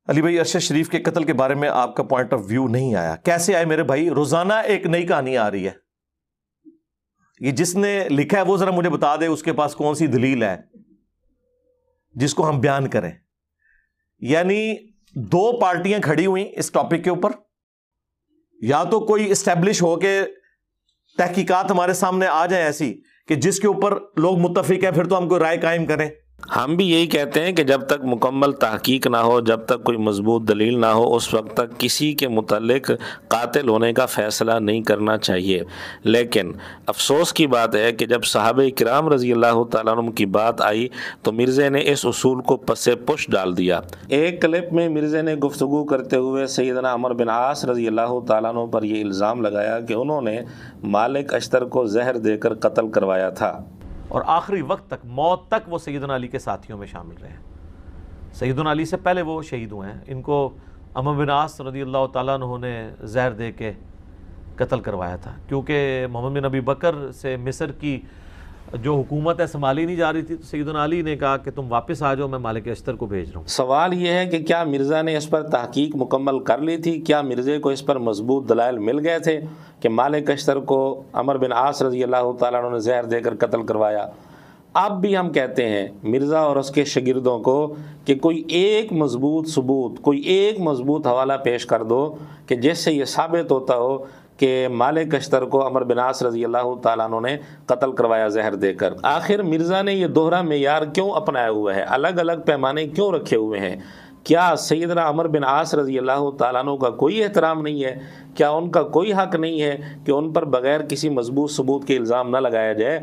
अली भाई, अरशद शरीफ के कत्ल के बारे में आपका पॉइंट ऑफ व्यू नहीं आया, कैसे आए मेरे भाई? रोजाना एक नई कहानी आ रही है। ये जिसने लिखा है वो जरा मुझे बता दे, उसके पास कौन सी दलील है जिसको हम बयान करें। यानी दो पार्टियां खड़ी हुई इस टॉपिक के ऊपर, या तो कोई इस्टेब्लिश हो के तहकीकात हमारे सामने आ जाए ऐसी कि जिसके ऊपर लोग मुत्तफिक हैं, फिर तो हम कोई राय कायम करें। हम भी यही कहते हैं कि जब तक मुकम्मल तहकीक ना हो, जब तक कोई मजबूत दलील ना हो, उस वक्त तक किसी के मुतल्लिक कातिल होने का फ़ैसला नहीं करना चाहिए। लेकिन अफसोस की बात है कि जब सहाबे किराम रज़ी अल्लाह तआला अन्हुम की बात आई तो मिर्ज़े ने इस उसूल को पसे पुश डाल दिया। एक क्लिप में मिर्ज़े ने गुफ्तगू करते हुए सैयदना अमर बिन आस रज़ी अल्लाह तआला अन्हु पर यह इल्ज़ाम लगाया कि उन्होंने मालिक अश्तर को जहर देकर कत्ल करवाया था और आखिरी वक्त तक, मौत तक वो सैयदना अली के साथियों में शामिल रहे। सैयदना अली से पहले वो शहीद हुए हैं। इनको अमर बिन आस रज़ियल्लाहु तआला अन्हु ने जहर दे के कत्ल करवाया था, क्योंकि मोहम्मद बिन अबी बकर से मिस्र की जो हुकूमत है संभाली नहीं जा रही थी। तो सैयदना अली ने कहा कि तुम वापस आ जाओ, मैं मालिक अश्तर को भेज रहा हूँ। सवाल यह है कि क्या मिर्ज़ा ने इस पर तहकीक मुकम्मल कर ली थी? क्या मिर्ज़े को इस पर मजबूत दलाइल मिल गए थे कि मालिक अश्तर को अमर बिन आस रज़ी अल्लाह तआला अन्हु ने जहर देकर कत्ल करवाया? अब भी हम कहते हैं मिर्ज़ा और उसके शागिर्दों को कि कोई एक मजबूत सबूत, कोई एक मजबूत हवाला पेश कर दो कि जिससे ये साबित होता हो कि मालिक अश्तर को अमर बिन आस रज़ी अल्लाह तआला अन्हु ने कत्ल करवाया जहर देकर। आखिर मिर्ज़ा ने यह दोहरा मेयार क्यों अपनाया हुआ है? अलग अलग पैमाने क्यों रखे हुए हैं? क्या सैयदना अमर बिन आस रज़ी अल्लाह तआला अन्हु का कोई एहतराम नहीं है? क्या उनका कोई हक़ नहीं है कि उन पर बग़ैर किसी मजबूत सबूत के इल्ज़ाम न लगाया जाए?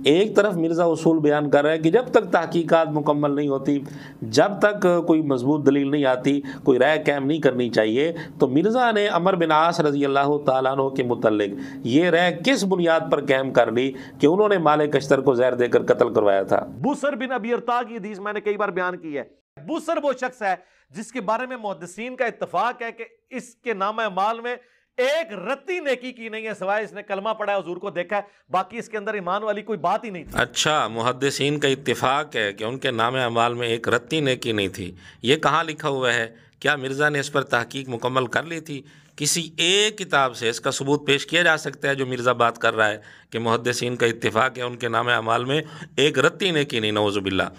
एक तरफ मिर्ज़ा उसूल बयान कर रहा है कि जब तक तहकीकात मुकम्मल नहीं होती, जब तक कोई मजबूत दलील नहीं आती, कोई राय कायम नहीं करनी चाहिए। तो मिर्ज़ा ने अमर बिन आस रज़ी अल्लाह तआला अन्हु के मुतल्लिक ये राय किस बुनियाद पर कायम कर ली कि उन्होंने मालिक अश्तर को जहर देकर कत्ल करवाया था? बुसर बिन अबी अरता की हदीस मैंने कई बार बयान की है। बुसर वो शख्स है जिसके बारे में मुहद्दिसीन का इत्तफाक है कि इसके नाम अमाल में एक रत्ती नेकी की नहीं है, सिवाय इसने कलमा पढ़ा है, हुजूर को देखा है, बाकी इसके अंदर ईमान वाली कोई बात ही नहीं थी। अच्छा, मुहद्दिसीन का इत्तिफाक है कि उनके नाम अमाल में एक रत्ती नेकी नहीं थी। ये कहाँ लिखा हुआ है? क्या मिर्ज़ा ने इस पर तहकीक मुकम्मल कर ली थी? किसी एक किताब से इसका सबूत पेश किया जा सकता है जो मिर्ज़ा बात कर रहा है कि मुहद्दिसीन का इत्तिफाक है उनके नाम अमाल में एक रत्ती नेकी नहीं? नऊज़ुबिल्लाह।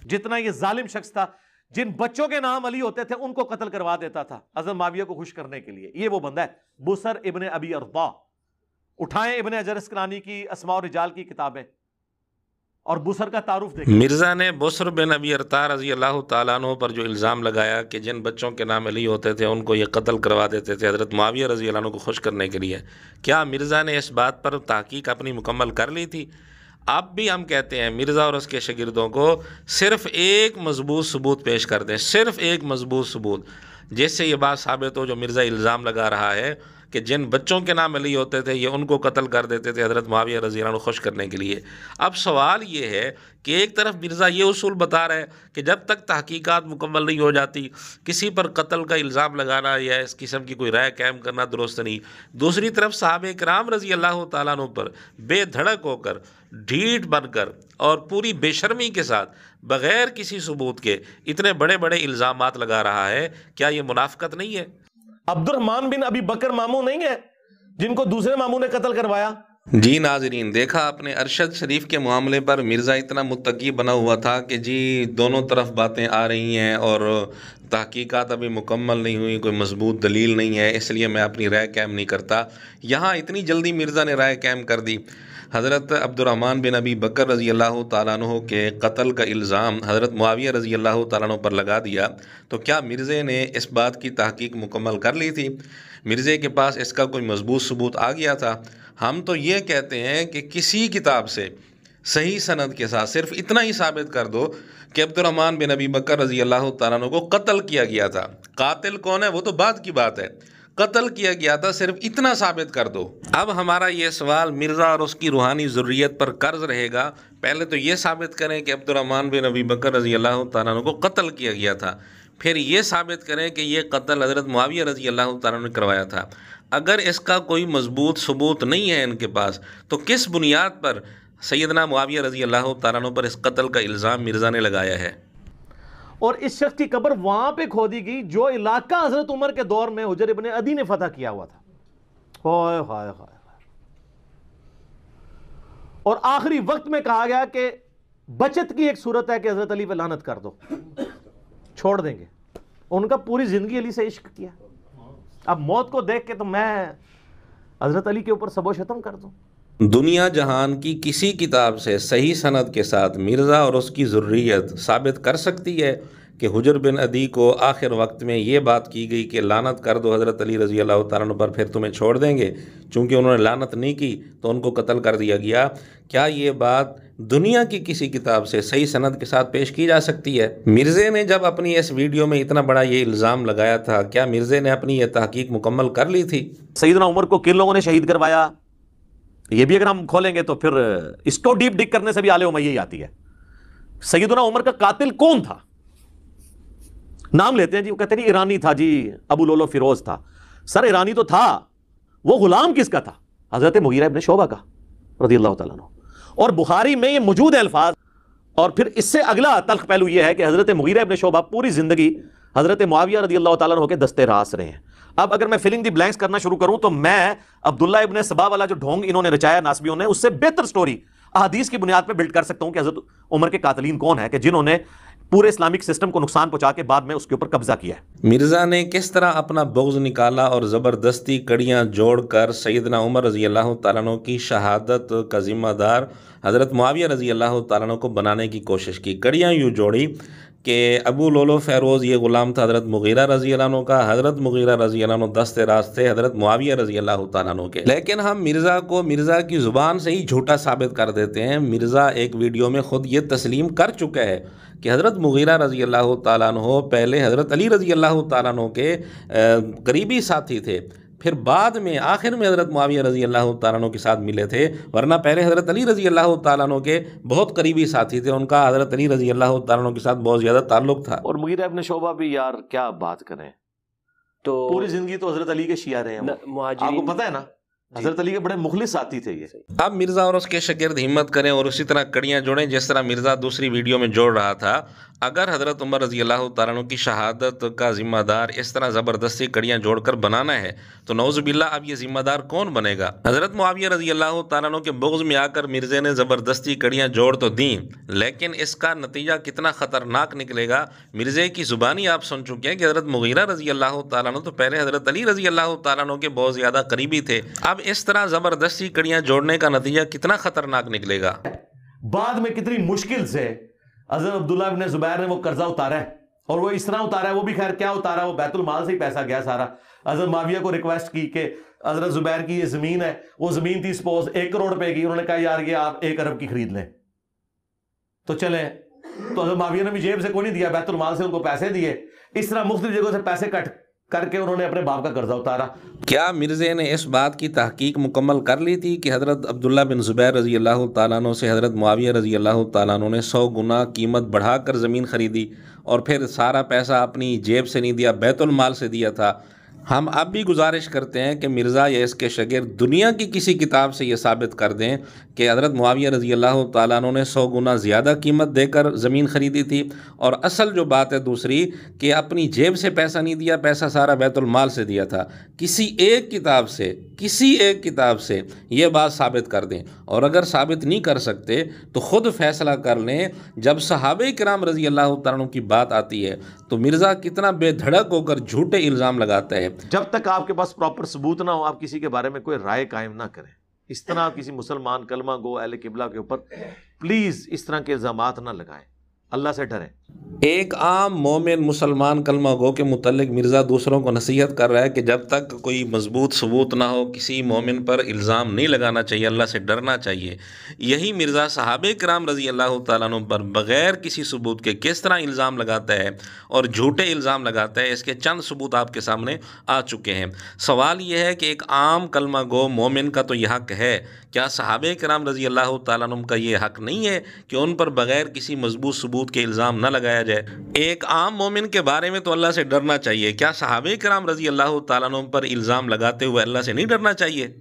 जितना ये जालिम शख्स था, जिन बच्चों के नाम अली होते थे उनको कत्ल करवा देता था हज़रत मुआविया को खुश करने के लिए, ये वो बंदा है बुसर इब्ने अबी अरता। उठाएं इब्ने हजर अस्कलानी की अस्मा और रिजाल की किताबें और बुसर का तारुफ देखें। मिर्ज़ा ने बुसर बिन अबी अरता रज़ी अल्लाह तआला अन्हु पर जो इल्ज़ाम लगाया कि जिन बच्चों के नाम अली होते थे उनको ये कत्ल करवा देते थे हज़रत मुआविया रज़ी अल्लाह अन्हु को खुश करने के लिए, क्या मिर्ज़ा ने इस बात पर तहकीक अपनी मुकम्मल कर ली थी? अब भी हम कहते हैं मिर्ज़ा और उसके शागिर्दों को सिर्फ़ एक मजबूत सबूत पेश कर दें, सिर्फ़ एक मजबूत सबूत जिससे ये बात साबित हो जो मिर्ज़ा इल्ज़ाम लगा रहा है कि जिन बच्चों के नाम अली होते थे ये उनको कत्ल कर देते थे हज़रत मुआविया रज़ी अल्लाह अन्हु खुश करने के लिए। अब सवाल ये है कि एक तरफ मिर्ज़ा ये उसूल बता रहा है कि जब तक तहकीकात मुकम्मल नहीं हो जाती किसी पर कत्ल का इल्ज़ाम लगाना या इस किस्म की कोई राय कायम करना दुरुस्त नहीं। दूसरी तरफ सहाबे किराम रज़ी अल्लाह तआला अन्हु पर बेधड़क होकर, ढीठ बनकर और पूरी बेशर्मी के साथ बग़ैर किसी सबूत के इतने बड़े बड़े इल्ज़ामात लगा रहा है, क्या ये मुनाफ़िकत नहीं है? अब्दुर्रहमान बिन अबी बकर मामू नहीं है जिनको दूसरे मामू ने कत्ल करवाया? जी नाज़रीन, देखा आपने अरशद शरीफ के मामले पर मिर्ज़ा इतना मुत्तकी बना हुआ था कि जी दोनों तरफ बातें आ रही हैं और तहकीकात अभी मुकम्मल नहीं हुई, कोई मजबूत दलील नहीं है, इसलिए मैं अपनी राय कायम नहीं करता। यहाँ इतनी जल्दी मिर्ज़ा ने राय कायम कर दी। हज़रत अब्दुर्रहमान बिन अबी बकर रज़ी अल्लाह तआला अन्हु के कत्ल का इल्ज़ाम हज़रत मुआविया रज़ी अल्लाह तआला अन्हु पर लगा दिया, तो क्या मिर्ज़े ने इस बात की तहकीक मुकम्मल कर ली थी? मिर्ज़े के पास इसका कोई मजबूत सबूत आ गया था? हम तो ये कहते हैं कि किसी किताब से सही सनद के साथ सिर्फ इतना ही साबित कर दो कि अब्दुर्रहमान बिन अबी बकर रज़ी अल्लाह तआला अन्हु को कत्ल किया गया था। कातिल कौन है वो तो बात की बात है, कत्ल किया गया था, सिर्फ इतना साबित कर दो। अब हमारा ये सवाल मिर्ज़ा और उसकी रूहानी ज़ुर्रियत पर कर्ज रहेगा, पहले तो ये साबित करें कि अब्दुर्रहमान बिन अबी बकर रज़ी अल्लाह तआला अन्हु को कत्ल किया गया था, फिर ये साबित करें कि ये कत्ल हज़रत मुआविया रज़ी अल्लाह तआला अन्हु ने करवाया था। अगर इसका कोई मजबूत सबूत नहीं है इनके पास, तो किस बुनियाद पर सैयदना मुआविया रज़ी अल्लाह तआला अन्हु पर इस कत्ल का इल्ज़ाम मिर्ज़ा ने लगाया है? और इस शख्स की कब्र वहां पे खोदी गई जो इलाका हजरत उमर के दौर में हुजर इब्ने अदी ने फतह किया हुआ था। हाय हाय हाय। और आखिरी वक्त में कहा गया कि बचत की एक सूरत है कि हजरत अली पे लानत कर दो, छोड़ देंगे। उनका पूरी जिंदगी अली से इश्क किया। अब मौत को देख के तो मैं हजरत अली के ऊपर सबो शतम कर दूं। दुनिया जहान की किसी किताब से सही सनद के साथ मिर्ज़ा और उसकी ज़ुर्रियत साबित कर सकती है कि हुजर बिन अदी को आखिर वक्त में ये बात की गई कि लानत कर दो हज़रत अली रज़ी अल्लाह तआला अन्हु पर, फिर तुम्हें छोड़ देंगे। चूँकि उन्होंने लानत नहीं की तो उनको कत्ल कर दिया गया। क्या ये बात दुनिया की किसी किताब से सही सनद के साथ पेश की जा सकती है? मिर्ज़े ने जब अपनी इस वीडियो में इतना बड़ा ये इल्ज़ाम लगाया था, क्या मिर्ज़े ने अपनी ये तहकीक मुकम्मल कर ली थी? सैयदना उमर को किन लोगों ने शहीद करवाया, ये भी अगर हम खोलेंगे तो फिर इसको डीप डिक करने से भी आले उमैया ही आती है। सैयदना उमर का कातिल कौन था? नाम लेते हैं जी, वो कहते नहीं ईरानी था जी, अबू लोलो फिरोज था। सर ईरानी तो था, वो गुलाम किसका था? हजरत मुगीरा इब्न शोबा का रज़ियल्लाहु तआला अन्हु। और बुखारी में ये मौजूद है अल्फाज। और फिर इससे अगला तल्ख पहलू यह है कि हजरत मुगीरा इब्न शोबा पूरी जिंदगी हजरत मुआविया रज़ियल्लाहु तआला अन्हु के दस्ते रास रहे हैं। अब अगर मैं फिलिंग दी ब्लैंक्स करना शुरू करूं तो मैं अब्दुल्ला इब्न सबा वाला जो ढोंग इन्होंने रचाया नासबियों ने, उससे बेहतर स्टोरी अहादीस की बुनियाद पर बिल्ड कर सकता हूं कि हजरत उमर के कातिलीन कौन है कि जिन्होंने पूरे इस्लामिक सिस्टम को नुकसान पहुंचा के बाद में उसके ऊपर कब्जा किया है। मिर्ज़ा ने किस तरह अपना बुग़्ज़ निकाला और ज़बरदस्ती कड़ियाँ जोड़कर सैयदना उमर रज़ी अल्लाह तआला अन्हु की शहादत का ज़िम्मेदार हज़रत मुआविया रज़ी अल्लाह तआला अन्हु को बनाने की कोशिश की। कड़ियाँ यूँ जोड़ी कि अबू लोलो फ़ैरोज़ ये ग़ुलाम था हज़रत मुगीरा रज़ी अल्लाह अन्हु का, हज़रत मुगीरा रज़ी अल्लाह अन्हु दस्ते रास थे हज़रत मुआविया रज़ी अल्लाह तआला अन्हु के। लेकिन हम मिर्ज़ा को मिर्ज़ा की ज़ुबान से ही झूठा साबित कर देते हैं। मिर्ज़ा एक वीडियो में ख़ुद ये तस्लीम कर चुका है कि हज़रत मुगीरा रज़ी अल्लाह तआला अन्हु पहले हज़रत अली रज़ी अल्लाह तआला अन्हु के करीबी साथी थे, फिर बाद में आखिर में हज़रत मुआविया रज़ी अल्लाह तआला अन्हु के साथ मिले थे, वरना पहले हज़रत अली रज़ी अल्लाह तआला अन्हु के बहुत करीबी साथी थे। उनका हज़रत अली रज़ी अल्लाह तआला अन्हु के साथ बहुत ज़्यादा ताल्लुक़ था। और मुगीरा इब्न शोबा भी यार क्या बात करें, तो पूरी जिंदगी तो हजरत अली के शिया रहे हैं। आपको पता है ना, हजरत अली के बड़े मुखलिस साथी थे ये। अब मिर्ज़ा और उसके शागिर्द हिम्मत करें और उसी तरह कड़ियाँ जोड़ें जिस तरह मिर्ज़ा दूसरी वीडियो में जोड़ रहा था। अगर हज़रत उमर रज़ी अल्लाह तआला अन्हु की शहादत का ज़िम्मेदार इस तरह ज़बरदस्ती कड़ियाँ जोड़कर बनाना है तो नौज़ुबिल्लाह अब ये ज़िम्मेदार कौन बनेगा? हज़रत मुआविया रज़ी अल्लाह तआला अन्हु के बुग़्ज़ में आकर मिर्ज़े ने ज़बरदस्ती कड़ियाँ जोड़ तो दी, लेकिन इसका नतीजा कितना ख़तरनाक निकलेगा मिर्ज़े की ज़ुबानी आप सुन चुके हैं कि हज़रत मुगीरा रज़ी अल्लाह तआला अन्हु तो पहले हज़रत अली रज़ी अल्लाह तआला अन्हु के बहुत ज़्यादा करीबी थे। अब इस तरह ज़बरदस्ती कड़ियाँ जोड़ने का नतीजा कितना ख़तरनाक निकलेगा। बाद में कितनी मुश्किल से हज़रत अब्दुल्ला इब्न ज़ुबैर ने वो कर्जा उतारा है, और वो इस तरह उतारा है, वो भी खैर क्या उतारा, वो बैतुल माल से ही पैसा गया सारा। हज़रत मुआविया को रिक्वेस्ट की कि हज़रत ज़ुबैर की ये ज़मीन है, वो ज़मीन थी सपोज 1 करोड़ रुपए की, उन्होंने कहा यार ये आप 1 अरब की खरीद लें तो चले। तो हज़रत मुआविया ने भी जेब से कोई नहीं दिया, बैतुल माल से उनको पैसे दिए। इस तरह मुख्तलिफ जगहों से पैसे कट करके उन्होंने अपने बाप का कर्जा उतारा। क्या मिर्ज़े ने इस बात की तहकीक मुकम्मल कर ली थी कि हज़रत अब्दुल्ला बिन ज़ुबैर रज़ी अल्लाह तआला अन्हु से हज़रत मुआविया रज़ी अल्लाह तआला अन्हु ने 100 गुना कीमत बढ़ाकर ज़मीन ख़रीदी और फिर सारा पैसा अपनी जेब से नहीं दिया, बैतुल माल से दिया था? हम अब भी गुजारिश करते हैं कि मिर्ज़ा या इसके शागिर्द दुनिया की किसी किताब से ये साबित कर दें कि हज़रत मुआविया रज़ी अल्लाह तआला अन्हु ने 100 गुना ज़्यादा कीमत देकर ज़मीन ख़रीदी थी। और असल जो बात है दूसरी कि अपनी जेब से पैसा नहीं दिया, पैसा सारा बैतुल माल से दिया था। किसी एक किताब से ये बात साबित कर दें, और अगर साबित नहीं कर सकते तो ख़ुद फ़ैसला कर लें। जब सहाबे किराम रज़ी अल्लाह तआला अन्हु की बात आती है तो मिर्ज़ा कितना बेधड़क होकर झूठे इल्ज़ाम लगाता है। जब तक आपके पास प्रॉपर सबूत ना हो आप किसी के बारे में कोई राय कायम ना करें। इस तरह किसी मुसलमान कलमा गो अहले किबला के ऊपर प्लीज इस तरह के इल्जामात ना लगाएं, अल्लाह से डरें। एक आम मोमिन मुसलमान कलमा गो के मुतल्लिक मिर्ज़ा दूसरों को नसीहत कर रहा है कि जब तक कोई मजबूत सबूत ना हो किसी मोमिन पर इल्ज़ाम नहीं लगाना चाहिए, अल्लाह से डरना चाहिए। यही मिर्ज़ा सहाबे किराम रज़ी अल्लाह तआला अन्हुम पर बग़ैर किसी सबूत के किस तरह इल्ज़ाम लगाता है और झूठे इल्ज़ाम लगाता है, इसके चंद सबूत आपके सामने आ चुके हैं। सवाल यह है कि एक आम कलमा गो मोमिन का तो यह हक़ है, क्या सहाबे किराम रज़ी अल्लाह तआला अन्हुम का ये हक़ नहीं है कि उन पर बग़ैर किसी मजबूत सबूत के इल्ज़ाम न लगाया जाए? एक आम मोमिन के बारे में तो अल्लाह से डरना चाहिए, क्या सहाबे किराम रज़ी अल्लाह तआला अन्हुम पर इल्ज़ाम लगाते हुए अल्लाह से नहीं डरना चाहिए?